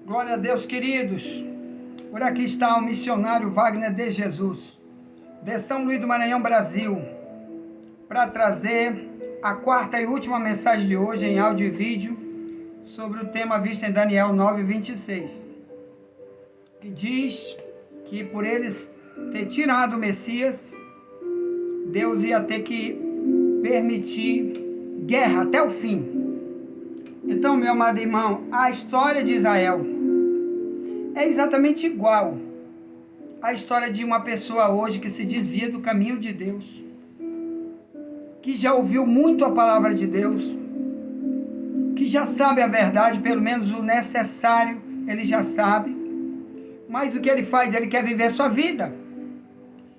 Glória a Deus, queridos. Por aqui está o missionário Wagner de Jesus, de São Luís do Maranhão, Brasil, para trazer a quarta e última mensagem de hoje em áudio e vídeo sobre o tema visto em Daniel 9:26, que diz que por eles ter tirado o Messias, Deus ia ter que permitir guerra até o fim. Então, meu amado irmão, a história de Israel é exatamente igual à história de uma pessoa hoje que se desvia do caminho de Deus, que já ouviu muito a palavra de Deus, que já sabe a verdade, pelo menos o necessário ele já sabe, mas o que ele faz? Ele quer viver sua vida.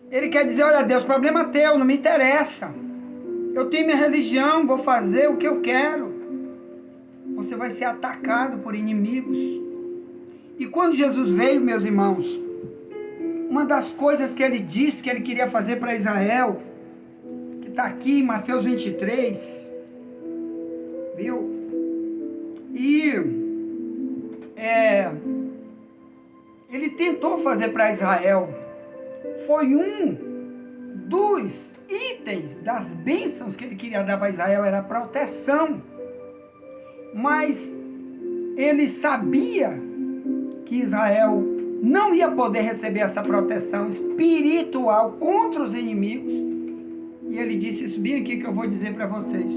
Ele quer dizer: olha Deus, problema teu, não me interessa. Eu tenho minha religião, vou fazer o que eu quero. Você vai ser atacado por inimigos. E quando Jesus veio, meus irmãos, uma das coisas que ele disse que ele queria fazer para Israel, que está aqui em Mateus 23, viu? E ele tentou fazer para Israel, foi um dos itens das bênçãos que ele queria dar para Israel, era proteção. Mas ele sabia que Israel não ia poder receber essa proteção espiritual contra os inimigos. E ele disse isso bem aqui que eu vou dizer para vocês.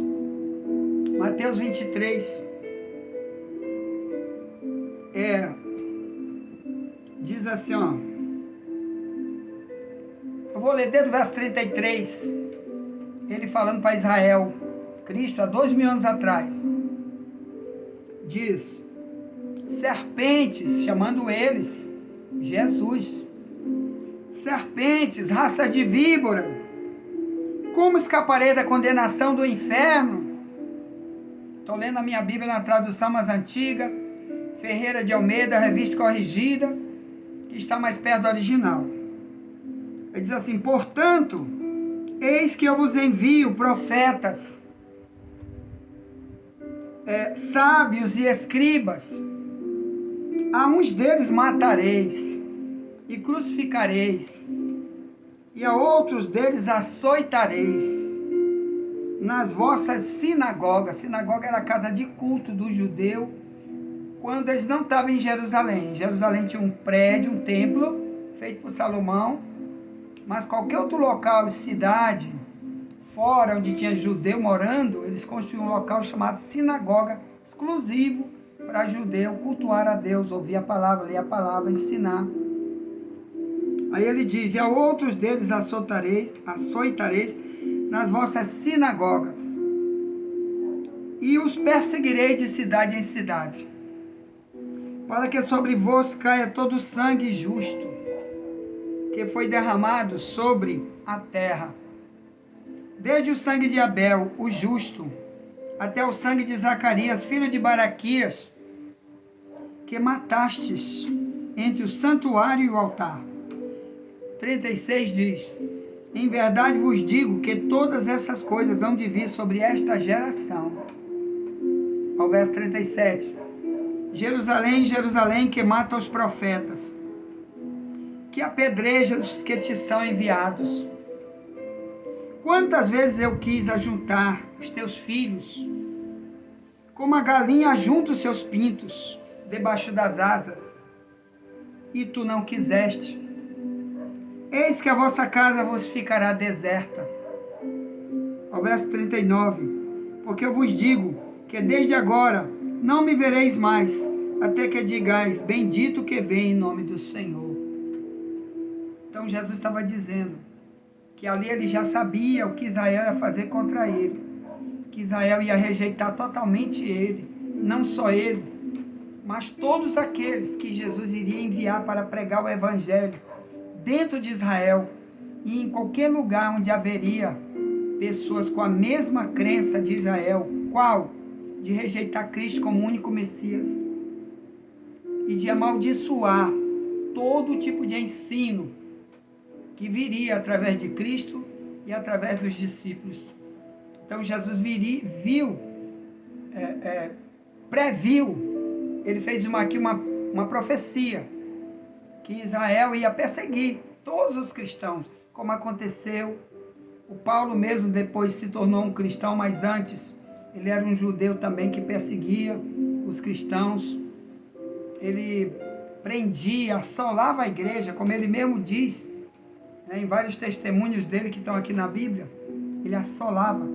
Mateus 23. Diz assim, ó. Eu vou ler desde o verso 33. Ele falando para Israel, Cristo, há 2000 anos atrás. Diz: serpentes, chamando eles, Jesus, serpentes, raça de víbora, como escaparei da condenação do inferno? Estou lendo a minha Bíblia na tradução mais antiga, Ferreira de Almeida, revista corrigida, que está mais perto do original. Ele diz assim: portanto, eis que eu vos envio profetas, sábios e escribas. A uns deles matareis e crucificareis, e a outros deles açoitareis nas vossas sinagogas. Sinagoga era a casa de culto do judeu, quando eles não estavam em Jerusalém. Em Jerusalém tinha um prédio, um templo, feito por Salomão, mas qualquer outro local, cidade, fora onde tinha judeu morando, eles construíam um local chamado sinagoga, exclusivo para judeu cultuar a Deus, ouvir a palavra, ler a palavra, ensinar. Aí ele diz: e a outros deles açoitareis nas vossas sinagogas, e os perseguirei de cidade em cidade, para que sobre vós caia todo o sangue justo que foi derramado sobre a terra, desde o sangue de Abel, o justo, até o sangue de Zacarias, filho de Baraquias, que matastes entre o santuário e o altar. 36 diz: em verdade vos digo que todas essas coisas hão de vir sobre esta geração. Ao verso 37. Jerusalém, Jerusalém, que mata os profetas, que apedreja os que te são enviados. Quantas vezes eu quis ajuntar os teus filhos, como a galinha ajunta os seus pintos debaixo das asas, e tu não quiseste. Eis que a vossa casa vos ficará deserta. Ao verso 39. Porque eu vos digo que desde agora não me vereis mais, até que digais: bendito que vem em nome do Senhor. Então Jesus estava dizendo que ali ele já sabia o que Israel ia fazer contra ele, que Israel ia rejeitar totalmente ele, não só ele, mas todos aqueles que Jesus iria enviar para pregar o evangelho dentro de Israel e em qualquer lugar onde haveria pessoas com a mesma crença de Israel. Qual? De rejeitar Cristo como único Messias e de amaldiçoar todo tipo de ensino que viria através de Cristo e através dos discípulos. Então Jesus previu, ele fez uma profecia, que Israel ia perseguir todos os cristãos, como aconteceu. O Paulo mesmo depois se tornou um cristão, mas antes ele era um judeu também que perseguia os cristãos. Ele prendia, assolava a igreja, como ele mesmo diz, né, em vários testemunhos dele que estão aqui na Bíblia. Ele assolava.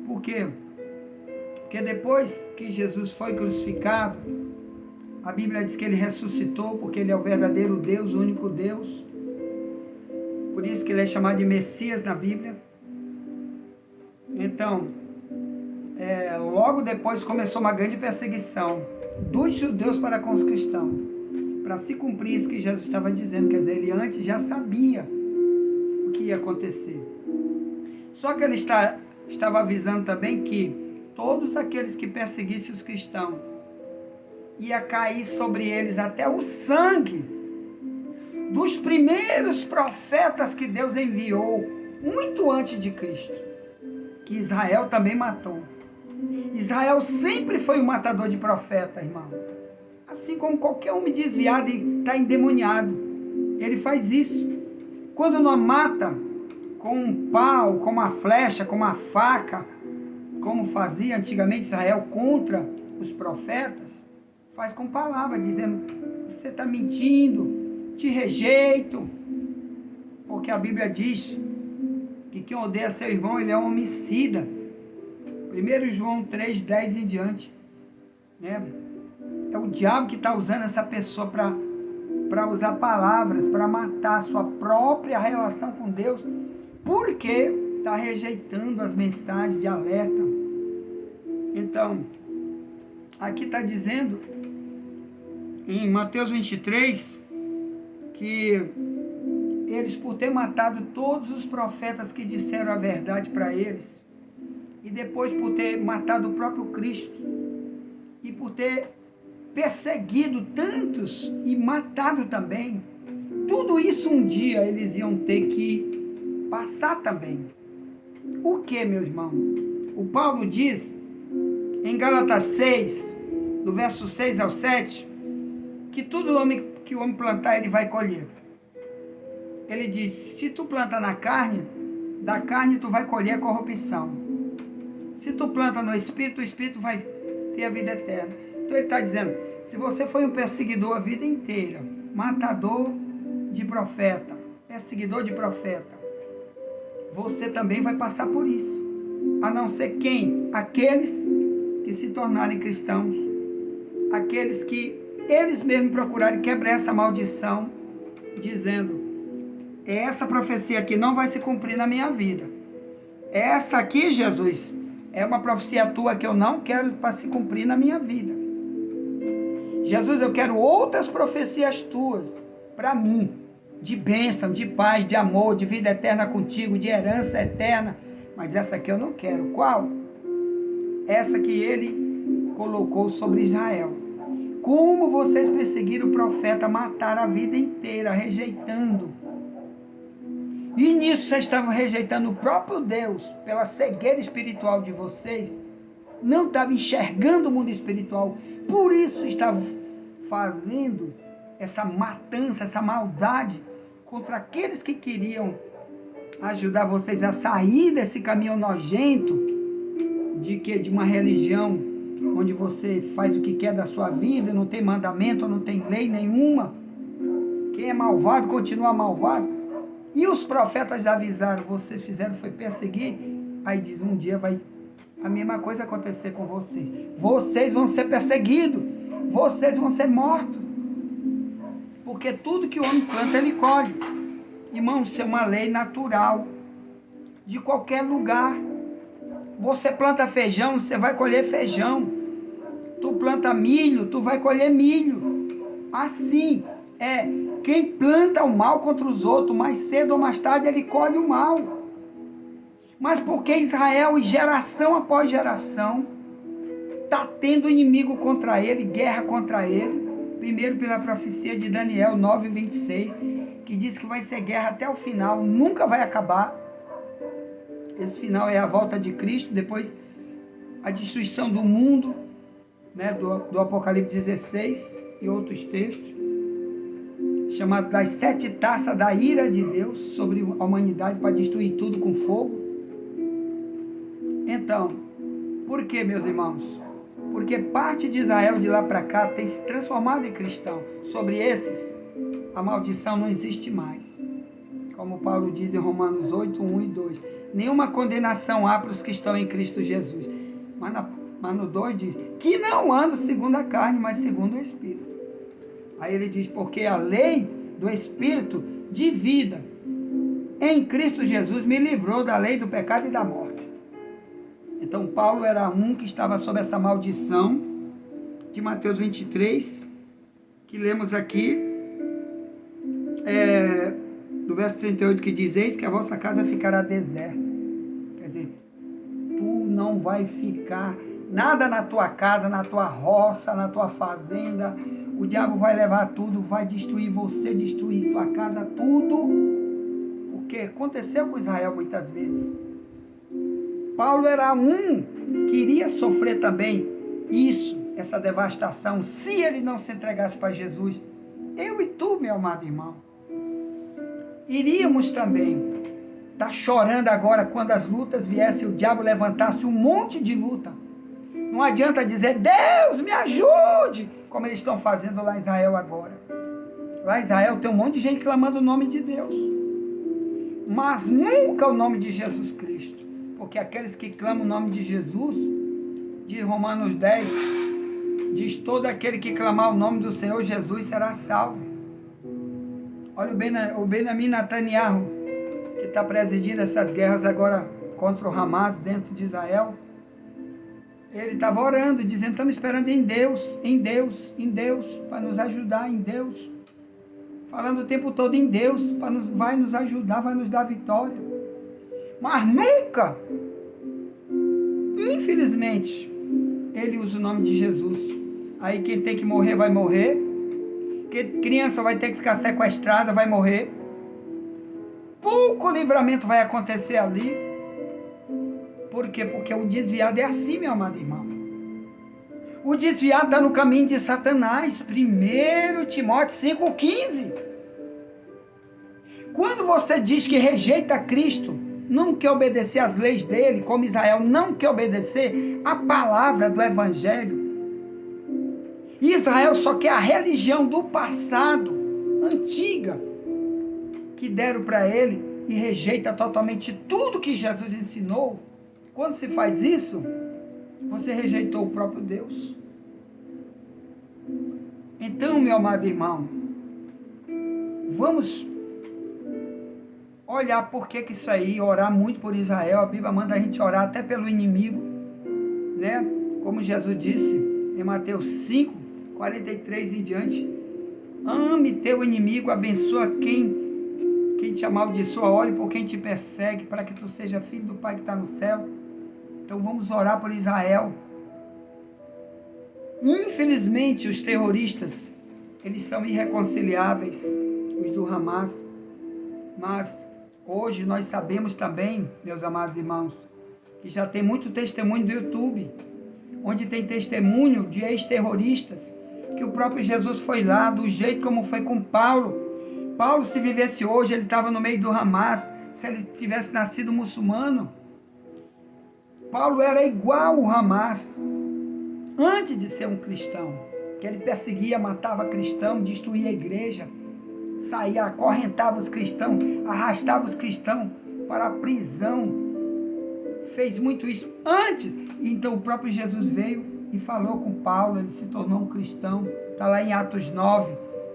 Por quê? Porque depois que Jesus foi crucificado, a Bíblia diz que ele ressuscitou, porque ele é o verdadeiro Deus, o único Deus. Por isso que ele é chamado de Messias na Bíblia. Então, logo depois começou uma grande perseguição dos judeus para com os cristãos, para se cumprir isso que Jesus estava dizendo. Quer dizer, ele antes já sabia o que ia acontecer. Só que ele estava avisando também que todos aqueles que perseguissem os cristãos, ia cair sobre eles até o sangue dos primeiros profetas que Deus enviou, muito antes de Cristo, que Israel também matou. Israel sempre foi um matador de profeta, irmão. Assim como qualquer homem desviado e está endemoniado, ele faz isso. Quando não mata com um pau, com uma flecha, com uma faca, como fazia antigamente Israel contra os profetas, faz com palavras, dizendo: você está mentindo, te rejeito. Porque a Bíblia diz que quem odeia seu irmão, ele é um homicida. 1 João 3, 10 em diante. Né? É o diabo que está usando essa pessoa para usar palavras, para matar a sua própria relação com Deus, porque está rejeitando as mensagens de alerta. Então, aqui está dizendo, em Mateus 23, que eles, por ter matado todos os profetas que disseram a verdade para eles, e depois por ter matado o próprio Cristo, e por ter perseguido tantos e matado também, tudo isso um dia eles iam ter que passar também. O que, meu irmão? O Paulo diz em Gálatas 6, do verso 6 ao 7, que tudo que o homem plantar, ele vai colher. Ele diz: se tu planta na carne, da carne tu vai colher a corrupção. Se tu planta no Espírito, o Espírito vai ter a vida eterna. Então ele está dizendo, se você foi um perseguidor a vida inteira, matador de profeta, perseguidor de profeta, você também vai passar por isso. A não ser quem? Aqueles que se tornarem cristãos, aqueles que eles mesmos procurarem quebrar essa maldição, dizendo: essa profecia aqui não vai se cumprir na minha vida. Essa aqui, Jesus, é uma profecia tua que eu não quero para se cumprir na minha vida. Jesus, eu quero outras profecias tuas para mim, de bênção, de paz, de amor, de vida eterna contigo, de herança eterna. Mas essa aqui eu não quero. Qual? Essa que ele colocou sobre Israel. Como vocês perseguiram o profeta, mataram a vida inteira, rejeitando. E nisso vocês estavam rejeitando o próprio Deus, pela cegueira espiritual de vocês. Não estavam enxergando o mundo espiritual. Por isso estavam fazendo essa matança, essa maldade contra aqueles que queriam ajudar vocês a sair desse caminho nojento de uma religião onde você faz o que quer da sua vida, não tem mandamento, não tem lei nenhuma. Quem é malvado continua malvado. E os profetas avisaram, vocês fizeram foi perseguir. Aí diz, um dia vai a mesma coisa acontecer com vocês. Vocês vão ser perseguidos. Vocês vão ser mortos. Porque tudo que o homem planta, ele colhe. Irmão, isso é uma lei natural. De qualquer lugar. Você planta feijão, você vai colher feijão. Tu planta milho, tu vai colher milho. Assim é. Quem planta o mal contra os outros, mais cedo ou mais tarde, ele colhe o mal. Mas porque Israel, geração após geração, está tendo inimigo contra ele, guerra contra ele. Primeiro pela profecia de Daniel 9:26, que diz que vai ser guerra até o final, nunca vai acabar. Esse final é a volta de Cristo, depois a destruição do mundo, né, do Apocalipse 16 e outros textos, chamado das 7 taças da ira de Deus sobre a humanidade para destruir tudo com fogo. Então, por que, meus irmãos? Porque parte de Israel de lá para cá tem se transformado em cristão. Sobre esses, a maldição não existe mais. Como Paulo diz em Romanos 8, 1 e 2. Nenhuma condenação há para os que estão em Cristo Jesus. Mas no 2 diz, que não andam segundo a carne, mas segundo o Espírito. Aí ele diz, porque a lei do Espírito de vida em Cristo Jesus me livrou da lei do pecado e da morte. Então Paulo era um que estava sob essa maldição de Mateus 23, que lemos aqui, do verso 38, que diz, eis que a vossa casa ficará deserta. Quer dizer, tu não vai ficar nada na tua casa, na tua roça, na tua fazenda. O diabo vai levar tudo, vai destruir você, destruir tua casa, tudo. Porque aconteceu com Israel muitas vezes. Paulo era um que iria sofrer também isso, essa devastação, se ele não se entregasse para Jesus. Eu e tu, meu amado irmão, iríamos também estar chorando agora quando as lutas viessem, o diabo levantasse um monte de luta. Não adianta dizer, Deus me ajude, como eles estão fazendo lá em Israel agora. Lá em Israel tem um monte de gente clamando o nome de Deus, mas nunca o nome de Jesus Cristo. Porque aqueles que clamam o nome de Jesus, de Romanos 10, diz, todo aquele que clamar o nome do Senhor Jesus será salvo. Olha o Benjamin Netanyahu, que está presidindo essas guerras agora contra o Hamas dentro de Israel. Ele estava orando, dizendo, estamos esperando em Deus, em Deus, em Deus, para nos ajudar, em Deus. Falando o tempo todo em Deus, vai nos ajudar, vai nos dar vitória. Mas nunca, infelizmente, ele usa o nome de Jesus. Aí quem tem que morrer vai morrer. Quem criança vai ter que ficar sequestrada, vai morrer. Pouco livramento vai acontecer ali. Por quê? Porque o desviado é assim, meu amado irmão. O desviado está no caminho de Satanás. 1 Timóteo 5,15. Quando você diz que rejeita Cristo, não quer obedecer às leis dele, como Israel não quer obedecer a palavra do Evangelho. Israel só quer a religião do passado, antiga, que deram para ele, e rejeita totalmente tudo que Jesus ensinou. Quando se faz isso, você rejeitou o próprio Deus. Então, meu amado irmão, vamos olhar por que isso aí, orar muito por Israel. A Bíblia manda a gente orar até pelo inimigo, né? Como Jesus disse em Mateus 5, 43 em diante, ame teu inimigo, abençoa quem te amaldiçoa, ore por quem te persegue, para que tu seja filho do Pai que está no céu. Então vamos orar por Israel. Infelizmente os terroristas, eles são irreconciliáveis, os do Hamas, mas hoje nós sabemos também, meus amados irmãos, que já tem muito testemunho do YouTube, onde tem testemunho de ex-terroristas, que o próprio Jesus foi lá, do jeito como foi com Paulo. Paulo, se vivesse hoje, ele estava no meio do Hamas, se ele tivesse nascido muçulmano. Paulo era igual ao Hamas, antes de ser um cristão, que ele perseguia, matava cristão, destruía a igreja, saía, acorrentava os cristãos, arrastava os cristãos para a prisão, fez muito isso antes. Então o próprio Jesus veio e falou com Paulo, ele se tornou um cristão. Está lá em Atos 9,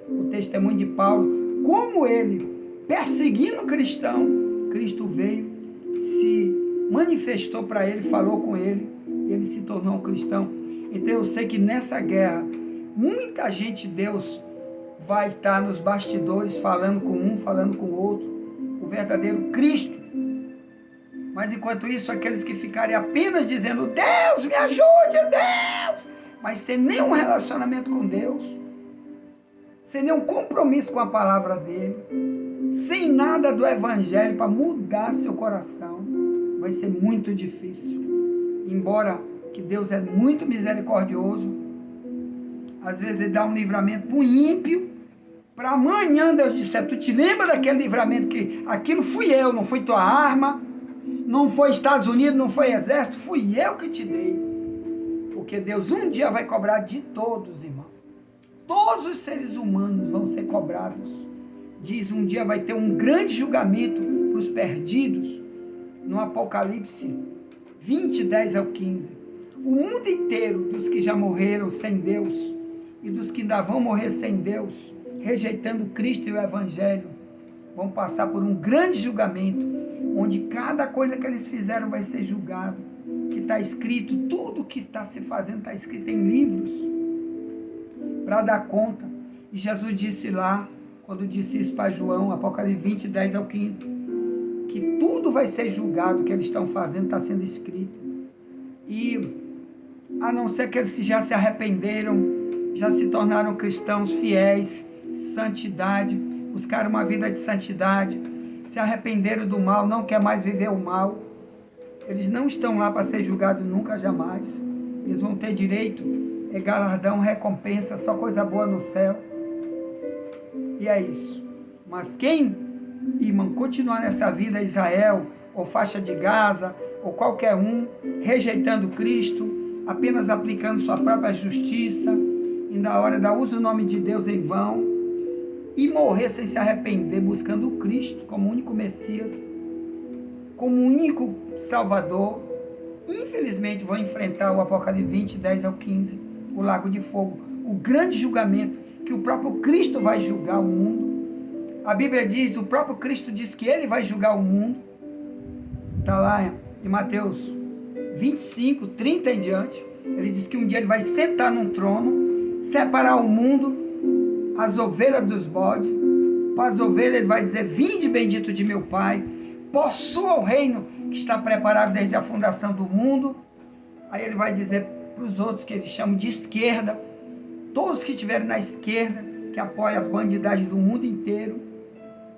o testemunho de Paulo, como ele, perseguindo o cristão, Cristo veio, se manifestou para ele, falou com ele, ele se tornou um cristão. Então eu sei que nessa guerra, muita gente de Deus vai estar nos bastidores, falando com um, falando com o outro, o verdadeiro Cristo. Mas enquanto isso, aqueles que ficarem apenas dizendo, Deus me ajude, Deus, mas sem nenhum relacionamento com Deus, sem nenhum compromisso com a palavra dele, sem nada do Evangelho para mudar seu coração, vai ser muito difícil. Embora que Deus é muito misericordioso, às vezes ele dá um livramento para o ímpio, para amanhã Deus disser, tu te lembra daquele livramento que aquilo fui eu, não foi tua arma, não foi Estados Unidos, não foi exército, fui eu que te dei. Porque Deus um dia vai cobrar de todos, irmão. Todos os seres humanos vão ser cobrados. Diz, um dia vai ter um grande julgamento para os perdidos, no Apocalipse 20, 10 ao 15. O mundo inteiro, dos que já morreram sem Deus, e dos que ainda vão morrer sem Deus, rejeitando Cristo e o Evangelho, vão passar por um grande julgamento, onde cada coisa que eles fizeram vai ser julgado, que está escrito, tudo que está se fazendo está escrito em livros, para dar conta. E Jesus disse lá, quando disse isso para João, Apocalipse 20, 10 ao 15, que tudo vai ser julgado, o que eles estão fazendo está sendo escrito. E, a não ser que eles já se arrependeram, já se tornaram cristãos fiéis, santidade, buscaram uma vida de santidade, se arrependeram do mal, não quer mais viver o mal, eles não estão lá para ser julgados nunca, jamais. Eles vão ter direito, galardão, recompensa, só coisa boa no céu. E é isso. Mas quem, irmão, continuar nessa vida, Israel, ou faixa de Gaza, ou qualquer um, rejeitando Cristo, apenas aplicando sua própria justiça, ainda a hora da uso do nome de Deus em vão, e morrer sem se arrepender, buscando o Cristo como único Messias, como único Salvador, infelizmente vão enfrentar o Apocalipse 20, 10 ao 15, o lago de fogo, o grande julgamento, que o próprio Cristo vai julgar o mundo. A Bíblia diz, o próprio Cristo diz que ele vai julgar o mundo. Está lá em Mateus 25, 30 em diante. Ele diz que um dia ele vai sentar num trono, separar o mundo, as ovelhas dos bodes. Para as ovelhas ele vai dizer, vinde bendito de meu Pai, possua o reino que está preparado desde a fundação do mundo. Aí ele vai dizer para os outros, que eles chamam de esquerda, todos que estiverem na esquerda, que apoiam as bandidagens do mundo inteiro,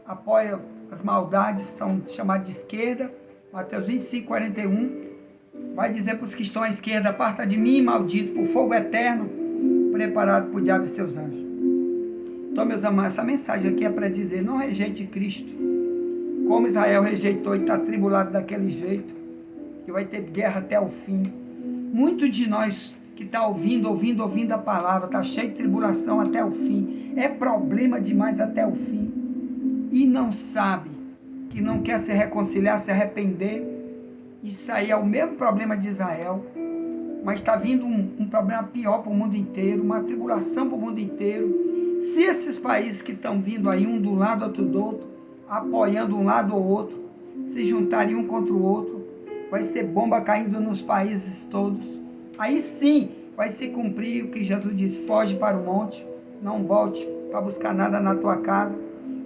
apoiam as maldades, são chamados de esquerda. Mateus 25, 41, vai dizer para os que estão à esquerda, aparta de mim, maldito, por fogo eterno, preparado por o diabo e seus anjos. Então, meus amados, essa mensagem aqui é para dizer, não rejeite Cristo, como Israel rejeitou e está atribulado daquele jeito, que vai ter guerra até o fim. Muitos de nós que está ouvindo a palavra, está cheio de tribulação até o fim, é problema demais até o fim, e não sabe, que não quer se reconciliar, se arrepender. Isso aí é o mesmo problema de Israel, mas está vindo um problema pior para o mundo inteiro, uma tribulação para o mundo inteiro. Se esses países que estão vindo aí, um do lado, outro do outro, apoiando um lado ou outro, se juntarem um contra o outro, vai ser bomba caindo nos países todos. Aí sim vai se cumprir o que Jesus disse, foge para o monte, não volte para buscar nada na tua casa.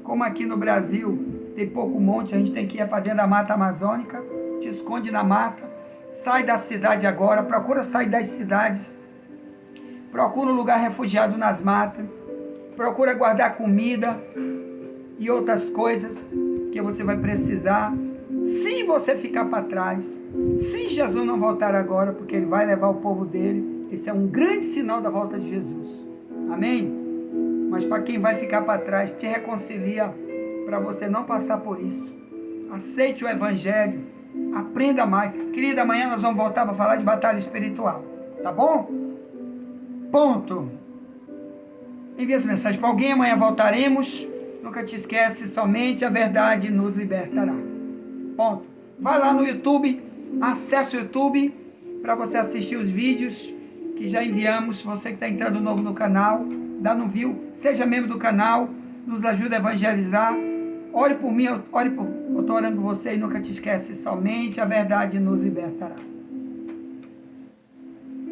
Como aqui no Brasil tem pouco monte, a gente tem que ir para dentro da mata amazônica, te esconde na mata, sai da cidade agora, procura sair das cidades, procura um lugar refugiado nas matas, procura guardar comida e outras coisas que você vai precisar. Se você ficar para trás, se Jesus não voltar agora, porque ele vai levar o povo dele, esse é um grande sinal da volta de Jesus. Amém? Mas para quem vai ficar para trás, te reconcilia para você não passar por isso. Aceite o Evangelho, aprenda mais. Querida, amanhã nós vamos voltar para falar de batalha espiritual, tá bom? Ponto. Envie essa mensagem para alguém, amanhã voltaremos. Nunca te esquece, somente a verdade nos libertará. Ponto. Vai lá no YouTube, acesse o YouTube para você assistir os vídeos que já enviamos. Você que está entrando novo no canal, dá no view, seja membro do canal, nos ajuda a evangelizar. Ore por mim, eu estou orando por você e nunca te esquece, somente a verdade nos libertará.